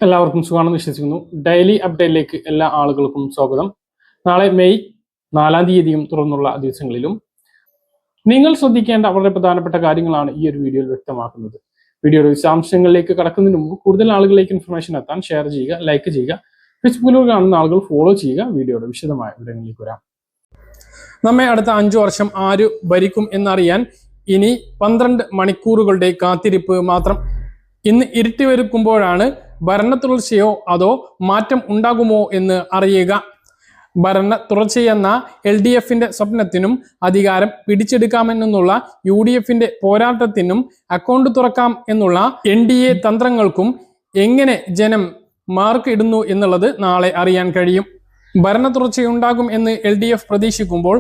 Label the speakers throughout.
Speaker 1: എല്ലാവർക്കും സുഖമാണെന്ന് വിശ്വസിക്കുന്നു. ഡെയിലി അപ്ഡേറ്റിലേക്ക് എല്ലാ ആളുകൾക്കും സ്വാഗതം. നാളെ മെയ് 4-ാം തീയതിയും തുടർന്നുള്ള ദിവസങ്ങളിലും നിങ്ങൾ ശ്രദ്ധിക്കേണ്ട വളരെ പ്രധാനപ്പെട്ട കാര്യങ്ങളാണ് ഈ ഒരു വീഡിയോയിൽ വ്യക്തമാക്കുന്നത്. വീഡിയോയുടെ വിശദാംശങ്ങളിലേക്ക് കടക്കുന്നതിന് മുമ്പ് കൂടുതൽ ആളുകളിലേക്ക് ഇൻഫർമേഷൻ എത്താൻ ഷെയർ ചെയ്യുക, ലൈക്ക് ചെയ്യുക. ഫേസ്ബുക്കിലൂടെ കാണുന്ന ആളുകൾ ഫോളോ ചെയ്യുക. വീഡിയോയുടെ വിശദമായ വിവരങ്ങളിലേക്ക് വരാം. നമ്മെ അടുത്ത 5 വർഷം ആര് ഭരിക്കും എന്നറിയാൻ ഇനി 12 മണിക്കൂറുകളുടെ കാത്തിരിപ്പ് മാത്രം. ഇന്ന് ഇരുട്ടി വരുമ്പോഴാണ് ഭരണ തുടർച്ചയോ അതോ മാറ്റം ഉണ്ടാകുമോ എന്ന് അറിയുക. ഭരണ തുടർച്ചയെന്ന LDFന്റെ സ്വപ്നത്തിനും അധികാരം പിടിച്ചെടുക്കാമെന്നുള്ള UDFന്റെ പോരാട്ടത്തിനും അക്കൗണ്ട് തുറക്കാം എന്നുള്ള NDA തന്ത്രങ്ങൾക്കും എങ്ങനെ ജനം മാർക്ക് ഇടുന്നു എന്നുള്ളത് നാളെ അറിയാൻ കഴിയും. ഭരണ തുടർച്ചയുണ്ടാകും എന്ന് LDF പ്രതീക്ഷിക്കുമ്പോൾ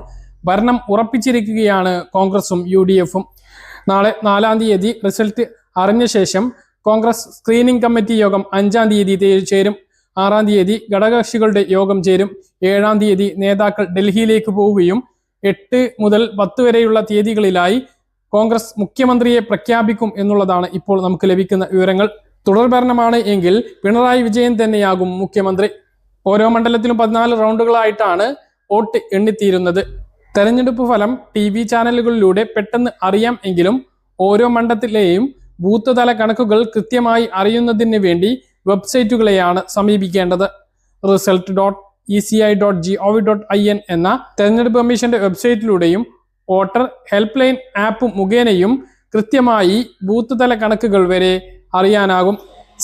Speaker 1: ഭരണം ഉറപ്പിച്ചിരിക്കുകയാണ് കോൺഗ്രസും UDFും. നാളെ 4-ാം തീയതി റിസൾട്ട് അറിഞ്ഞ ശേഷം കോൺഗ്രസ് സ്ക്രീനിംഗ് കമ്മിറ്റി യോഗം 5-ാം തീയതി ചേരും. 6-ാം തീയതി ഘടകകക്ഷികളുടെ യോഗം ചേരും. 7-ാം തീയതി നേതാക്കൾ ഡൽഹിയിലേക്ക് പോവുകയും 8 മുതൽ 10 വരെയുള്ള തീയതികളിലായി കോൺഗ്രസ് മുഖ്യമന്ത്രിയെ പ്രഖ്യാപിക്കും എന്നുള്ളതാണ് ഇപ്പോൾ നമുക്ക് ലഭിക്കുന്ന വിവരങ്ങൾ. തുടർഭരണമാണ് എങ്കിൽ പിണറായി വിജയൻ തന്നെയാകും മുഖ്യമന്ത്രി. ഓരോ മണ്ഡലത്തിലും 14 റൗണ്ടുകളായിട്ടാണ് വോട്ട് എണ്ണിത്തീരുന്നത്. തെരഞ്ഞെടുപ്പ് ഫലം TV ചാനലുകളിലൂടെ പെട്ടെന്ന് അറിയാം എങ്കിലും ഓരോ മണ്ഡലത്തിലെയും ബൂത്ത് തല കണക്കുകൾ കൃത്യമായി അറിയുന്നതിന് വേണ്ടി വെബ്സൈറ്റുകളെയാണ് സമീപിക്കേണ്ടത്. result.eci.gov.in എന്ന തെരഞ്ഞെടുപ്പ് കമ്മീഷന്റെ വെബ്സൈറ്റിലൂടെയും വോട്ടർ ഹെൽപ്പ് ലൈൻ ആപ്പ് മുഖേനയും കൃത്യമായി ബൂത്ത് തല കണക്കുകൾ വരെ അറിയാനാകും.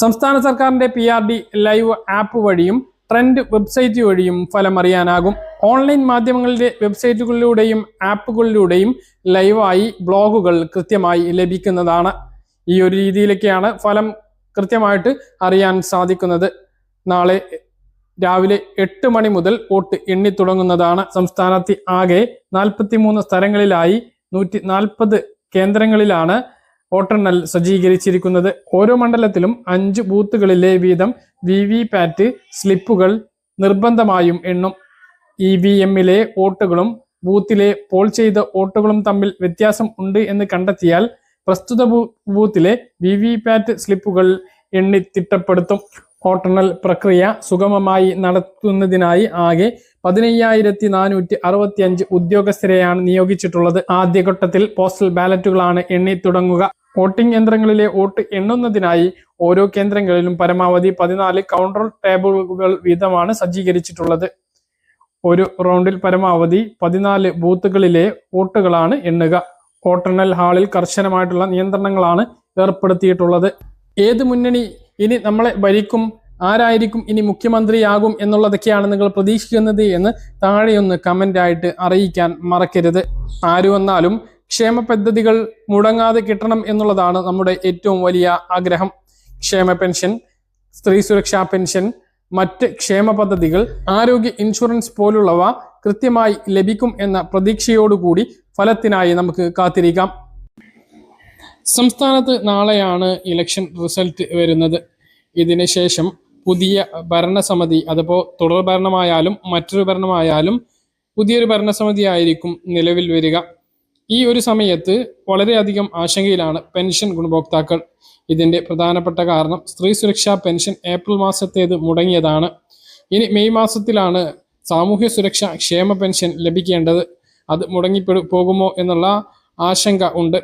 Speaker 1: സംസ്ഥാന സർക്കാരിന്റെ PRD ലൈവ് ആപ്പ് വഴിയും ട്രെൻഡ് വെബ്സൈറ്റ് വഴിയും ഫലം അറിയാനാകും. ഓൺലൈൻ മാധ്യമങ്ങളിലെ വെബ്സൈറ്റുകളിലൂടെയും ആപ്പുകളിലൂടെയും ലൈവായി ബ്ലോഗുകൾ കൃത്യമായി ലഭിക്കുന്നതാണ്. ഈ ഒരു രീതിയിലൊക്കെയാണ് ഫലം കൃത്യമായിട്ട് അറിയാൻ സാധിക്കുന്നത്. നാളെ രാവിലെ 8 മണി മുതൽ വോട്ട് എണ്ണി തുടങ്ങുന്നതാണ്. സംസ്ഥാനത്ത് ആകെ 43 സ്ഥലങ്ങളിലായി 140 കേന്ദ്രങ്ങളിലാണ് വോട്ടെണ്ണൽ സജ്ജീകരിച്ചിരിക്കുന്നത്. ഓരോ മണ്ഡലത്തിലും 5 ബൂത്തുകളിലെ വീതം VVPAT സ്ലിപ്പുകൾ നിർബന്ധമായും എണ്ണും. EVMലെ വോട്ടുകളും ബൂത്തിലെ പോൾ ചെയ്ത വോട്ടുകളും തമ്മിൽ വ്യത്യാസം ഉണ്ട് എന്ന് കണ്ടെത്തിയാൽ പ്രസ്തുത ബൂത്തിലെ VVPAT സ്ലിപ്പുകൾ എണ്ണി തിട്ടപ്പെടുത്തും. വോട്ടെണ്ണൽ പ്രക്രിയ സുഗമമായി നടത്തുന്നതിനായി ആകെ 15,465 ഉദ്യോഗസ്ഥരെയാണ് നിയോഗിച്ചിട്ടുള്ളത്. ആദ്യഘട്ടത്തിൽ പോസ്റ്റൽ ബാലറ്റുകളാണ് എണ്ണി തുടങ്ങുക. വോട്ടിംഗ് യന്ത്രങ്ങളിലെ വോട്ട് എണ്ണുന്നതിനായി ഓരോ കേന്ദ്രങ്ങളിലും പരമാവധി 14 കൗണ്ടർ ടേബിളുകൾ വീതമാണ് സജ്ജീകരിച്ചിട്ടുള്ളത്. ഒരു റൗണ്ടിൽ പരമാവധി 14 ബൂത്തുകളിലെ വോട്ടുകളാണ് എണ്ണുക. വോട്ടെണ്ണൽ ഹാളിൽ കർശനമായിട്ടുള്ള നിയന്ത്രണങ്ങളാണ് ഏർപ്പെടുത്തിയിട്ടുള്ളത്. ഏത് മുന്നണി ഇനി നമ്മളെ ഭരിക്കും, ആരായിരിക്കും ഇനി മുഖ്യമന്ത്രിയാകും എന്നുള്ളതൊക്കെയാണ് നിങ്ങൾ പ്രതീക്ഷിക്കുന്നത് എന്ന് താഴെയൊന്ന് കമൻ്റായിട്ട് അറിയിക്കാൻ മറക്കരുത്. ആര് വന്നാലും ക്ഷേമ പദ്ധതികൾ മുടങ്ങാതെ കിട്ടണം എന്നുള്ളതാണ് നമ്മുടെ ഏറ്റവും വലിയ ആഗ്രഹം. ക്ഷേമ പെൻഷൻ, സ്ത്രീ സുരക്ഷാ പെൻഷൻ, മറ്റ് ക്ഷേമ പദ്ധതികൾ, ആരോഗ്യ ഇൻഷുറൻസ് പോലുള്ളവ കൃത്യമായി ലഭിക്കും എന്ന പ്രതീക്ഷയോടുകൂടി ഫലത്തിനായി നമുക്ക് കാത്തിരിക്കാം. സംസ്ഥാനത്ത് നാളെയാണ് ഇലക്ഷൻ റിസൾട്ട് വരുന്നത്. ഇതിന് ശേഷം പുതിയ ഭരണസമിതി, അതിപ്പോൾ തുടർ ഭരണമായാലും മറ്റൊരു ഭരണമായാലും പുതിയൊരു ഭരണസമിതി ആയിരിക്കും നിലവിൽ വരിക. ഈ ഒരു സമയത്ത് വളരെയധികം ആശങ്കയിലാണ് പെൻഷൻ ഗുണഭോക്താക്കൾ. ഇതിൻ്റെ പ്രധാനപ്പെട്ട കാരണം സ്ത്രീ സുരക്ഷാ പെൻഷൻ ഏപ്രിൽ മാസത്തേത് മുടങ്ങിയതാണ്. ഇനി മെയ് മാസത്തിലാണ് സാമൂഹ്യ സുരക്ഷാ ക്ഷേമ പെൻഷൻ ലഭിക്കേണ്ടത്. അത് പോകുമോ എന്നുള്ള ആശങ്ക ഉണ്ട്.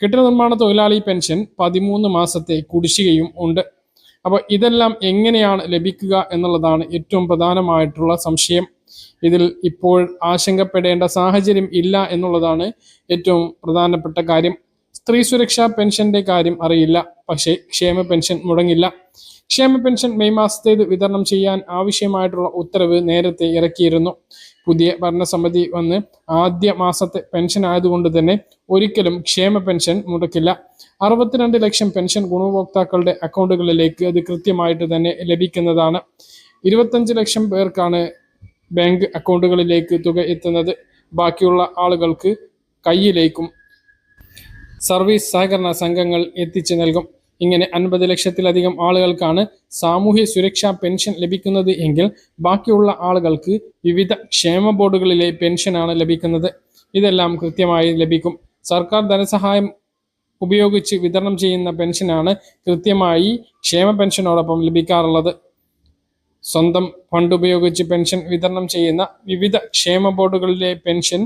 Speaker 1: കെട്ടിട നിർമ്മാണ തൊഴിലാളി പെൻഷൻ 13 മാസത്തെ കുടിശ്ശികയും ഉണ്ട്. അപ്പോൾ ഇതെല്ലാം എങ്ങനെയാണ് ലഭിക്കുക എന്നുള്ളതാണ് ഏറ്റവും പ്രധാനമായിട്ടുള്ള സംശയം. ഇതിൽ ഇപ്പോൾ ആശങ്കപ്പെടേണ്ട സാഹചര്യം ഇല്ല എന്നുള്ളതാണ് ഏറ്റവും പ്രധാനപ്പെട്ട കാര്യം. സ്ത്രീ സുരക്ഷാ പെൻഷന്റെ കാര്യം അറിയില്ല, പക്ഷേ ക്ഷേമ പെൻഷൻ മുടങ്ങില്ല. ക്ഷേമ പെൻഷൻ മെയ് മാസത്തേത് വിതരണം ചെയ്യാൻ ആവശ്യമായിട്ടുള്ള ഉത്തരവ് നേരത്തെ ഇറക്കിയിരുന്നു. പുതിയ ഭരണസമിതി വന്ന് ആദ്യ മാസത്തെ പെൻഷൻ ആയതുകൊണ്ട് തന്നെ ഒരിക്കലും ക്ഷേമ പെൻഷൻ മുടക്കില്ല. 62 ലക്ഷം പെൻഷൻ ഗുണഭോക്താക്കളുടെ അക്കൗണ്ടുകളിലേക്ക് അത് കൃത്യമായിട്ട് തന്നെ ലഭിക്കുന്നതാണ്. 25 ലക്ഷം പേർക്കാണ് ബാങ്ക് അക്കൗണ്ടുകളിലേക്ക് തുക എത്തുന്നത്. ബാക്കിയുള്ള ആളുകൾക്ക് കയ്യിലേക്കും സർവീസ് സഹകരണ സംഘങ്ങൾ എത്തിച്ചു നൽകും. ഇങ്ങനെ 50 ലക്ഷത്തിലധികം ആളുകൾക്കാണ് സാമൂഹ്യ സുരക്ഷാ പെൻഷൻ ലഭിക്കുന്നത് എങ്കിൽ ബാക്കിയുള്ള ആളുകൾക്ക് വിവിധ ക്ഷേമ ബോർഡുകളിലെ പെൻഷനാണ് ലഭിക്കുന്നത്. ഇതെല്ലാം കൃത്യമായി ലഭിക്കും. സർക്കാർ ധനസഹായം ഉപയോഗിച്ച് വിതരണം ചെയ്യുന്ന പെൻഷനാണ് കൃത്യമായി ക്ഷേമ പെൻഷനോടൊപ്പം ലഭിക്കാറുള്ളത്. സ്വന്തം ഫണ്ട് ഉപയോഗിച്ച് പെൻഷൻ വിതരണം ചെയ്യുന്ന വിവിധ ക്ഷേമ ബോർഡുകളിലെ പെൻഷൻ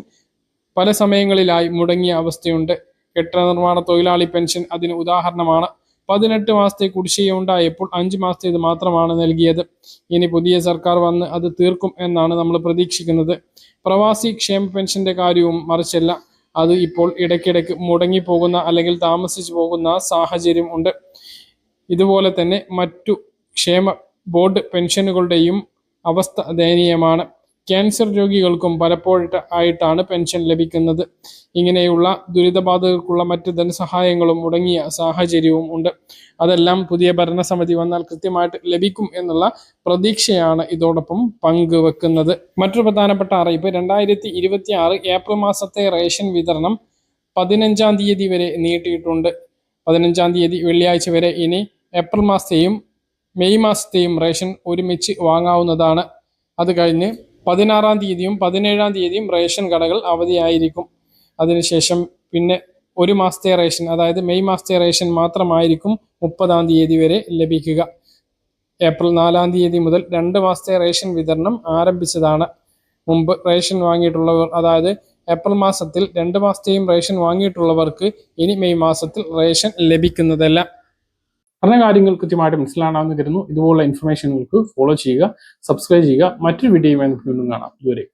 Speaker 1: പല സമയങ്ങളിലായി മുടങ്ങിയ അവസ്ഥയുണ്ട്. കെട്ടിട നിർമ്മാണ തൊഴിലാളി പെൻഷൻ അതിന് ഉദാഹരണമാണ്. 18 മാസത്തെ കുടിശ്ശിക ഉണ്ടായപ്പോൾ 5 മാസത്തേത് മാത്രമാണ് നൽകിയത്. ഇനി പുതിയ സർക്കാർ വന്ന് അത് തീർക്കും എന്നാണ് നമ്മൾ പ്രതീക്ഷിക്കുന്നത്. പ്രവാസി ക്ഷേമ പെൻഷന്റെ കാര്യവും മറിച്ചല്ല. അത് ഇപ്പോൾ ഇടയ്ക്കിടയ്ക്ക് മുടങ്ങിപ്പോകുന്ന അല്ലെങ്കിൽ താമസിച്ചു പോകുന്ന സാഹചര്യം ഉണ്ട്. ഇതുപോലെ തന്നെ മറ്റു ക്ഷേമ ബോർഡ് പെൻഷനുകളുടെയും അവസ്ഥ ദയനീയമാണ്. ക്യാൻസർ രോഗികൾക്കും പലപ്പോഴായിട്ടാണ് പെൻഷൻ ലഭിക്കുന്നത്. ഇങ്ങനെയുള്ള ദുരിതബാധിതർക്കുള്ള മറ്റ് ധനസഹായങ്ങളും മുടങ്ങിയ സാഹചര്യവും ഉണ്ട്. അതെല്ലാം പുതിയ ഭരണസമിതി വന്നാൽ കൃത്യമായിട്ട് ലഭിക്കും എന്നുള്ള പ്രതീക്ഷയാണ് ഇതോടൊപ്പം പങ്കുവെക്കുന്നത്. മറ്റൊരു പ്രധാനപ്പെട്ട അറിയിപ്പ്, 2026 ഏപ്രിൽ മാസത്തെ റേഷൻ വിതരണം 15-ാം തീയതി വരെ നീട്ടിയിട്ടുണ്ട്. 15-ാം തീയതി വെള്ളിയാഴ്ച വരെ ഇനി ഏപ്രിൽ മാസത്തെയും മെയ് മാസത്തെയും റേഷൻ ഒരുമിച്ച് വാങ്ങാവുന്നതാണ്. അത് കഴിഞ്ഞ് 16-ാം തീയതിയും 17-ാം തീയതിയും റേഷൻ കടകൾ അവധിയായിരിക്കും. അതിനുശേഷം പിന്നെ ഒരു മാസത്തെ റേഷൻ, അതായത് മെയ് മാസത്തെ റേഷൻ മാത്രമായിരിക്കും 30-ാം തീയതി വരെ ലഭിക്കുക. ഏപ്രിൽ 4-ാം തീയതി മുതൽ 2 മാസത്തെ റേഷൻ വിതരണം ആരംഭിച്ചതാണ്. മുമ്പ് റേഷൻ വാങ്ങിയിട്ടുള്ളവർ, അതായത് ഏപ്രിൽ മാസത്തിൽ 2 മാസത്തെയും റേഷൻ വാങ്ങിയിട്ടുള്ളവർക്ക് ഇനി മെയ് മാസത്തിൽ റേഷൻ ലഭിക്കുന്നതല്ല. പറഞ്ഞ കാര്യങ്ങൾ കൃത്യമായിട്ട് മനസ്സിലാണെന്ന് കരുതുന്നു. ഇതുപോലുള്ള ഇൻഫർമേഷനുകൾക്ക് ഫോളോ ചെയ്യുക, സബ്സ്ക്രൈബ് ചെയ്യുക. മറ്റൊരു വീഡിയോയുമായി നമുക്ക് വീണ്ടും കാണാം. ഇതുവരെ